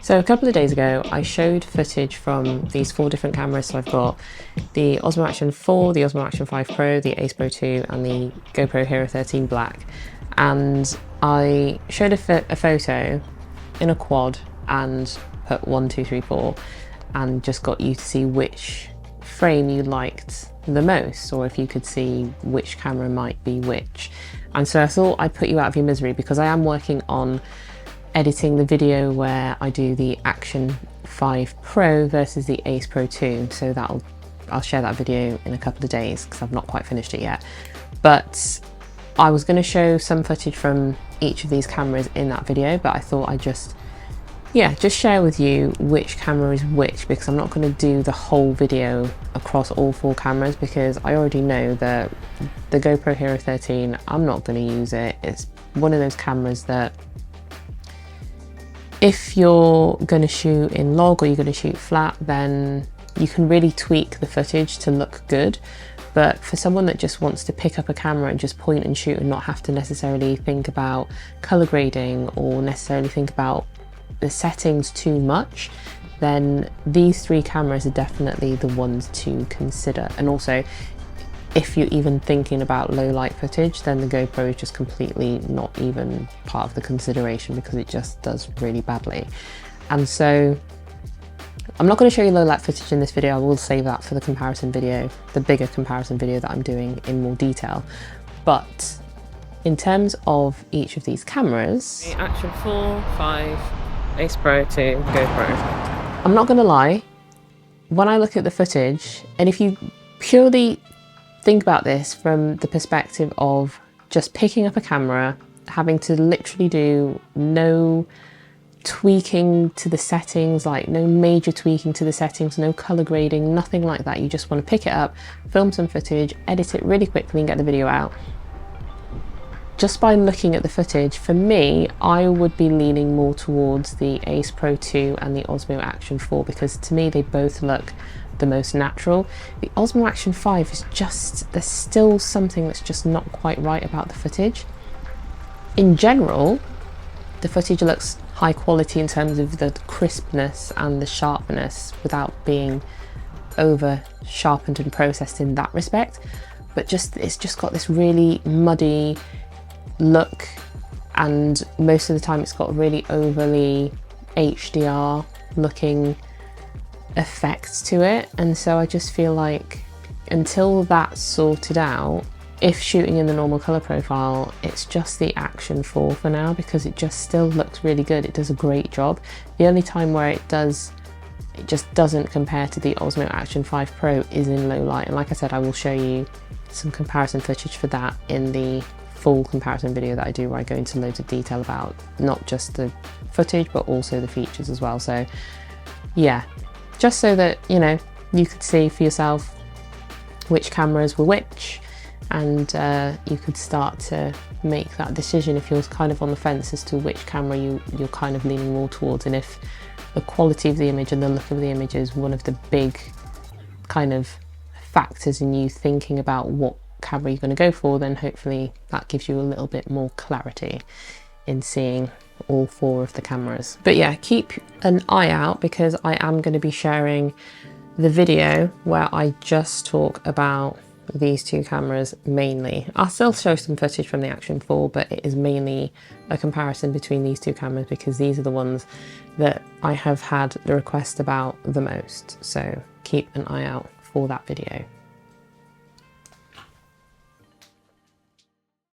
So a couple of days ago, I showed footage from these 4 different cameras. So I've got the OSmo Action 4, the OSmo Action 5 Pro, the Ace Pro 2 and the GoPro HERO13 Black. And I showed a photo in a quad and put 1, 2, 3, 4 and just got you to see which frame you liked the most, or if you could see which camera might be which. And so I thought I'd put you out of your misery, because I am working on editing the video where I do the Action 5 Pro versus the Ace Pro 2. So I'll share that video in a couple of days because I've not quite finished it yet. But I was going to show some footage from each of these cameras in that video, but I thought I'd just share with you which camera is which, because I'm not going to do the whole video across all 4 cameras, because I already know that the GoPro HERO13, I'm not going to use it. It's one of those cameras that if you're going to shoot in log or you're going to shoot flat, then you can really tweak the footage to look good. But for someone that just wants to pick up a camera and just point and shoot and not have to necessarily think about color grading or necessarily think about the settings too much, then these 3 cameras are definitely the ones to consider. And also, if you're even thinking about low light footage, then the GoPro is just completely not even part of the consideration, because it just does really badly. And so I'm not going to show you low light footage in this video. I will save that for the comparison video, the bigger comparison video that I'm doing in more detail. But in terms of each of these cameras, the Action 4, 5, Ace Pro 2, GoPro. I'm not going to lie, when I look at the footage, and if you purely think about this from the perspective of just picking up a camera, having to literally do no tweaking to the settings, like no major tweaking to the settings, no color grading, nothing like that. You just want to pick it up, film some footage, edit it really quickly and get the video out. Just by looking at the footage, for me, I would be leaning more towards the Ace Pro 2 and the OSmo Action 4, because to me they both look the most natural. The OSmo Action 5 is just, there's still something that's just not quite right about the footage. In general, the footage looks high quality in terms of the crispness and the sharpness without being over sharpened and processed in that respect. But it's just got this really muddy look, and most of the time it's got really overly HDR looking effects to it. And so I just feel like until that's sorted out, if shooting in the normal color profile, it's just the Action 4 for now, because it just still looks really good. It does a great job. The only time where it just doesn't compare to the OSmo Action 5 Pro is in low light. And like I said, I will show you some comparison footage for that in the full comparison video that I do, where I go into loads of detail about not just the footage but also the features as well. So yeah, just so that you could see for yourself which cameras were which, and you could start to make that decision if you're kind of on the fence as to which camera you're kind of leaning more towards, and if the quality of the image and the look of the image is one of the big kind of factors in you thinking about what camera you're going to go for, then hopefully that gives you a little bit more clarity in seeing all 4 of the cameras. But yeah, keep an eye out, because I am going to be sharing the video where I just talk about these 2 cameras mainly. I'll still show some footage from the Action 4, but it is mainly a comparison between these 2 cameras, because these are the ones that I have had the request about the most. So keep an eye out for that video.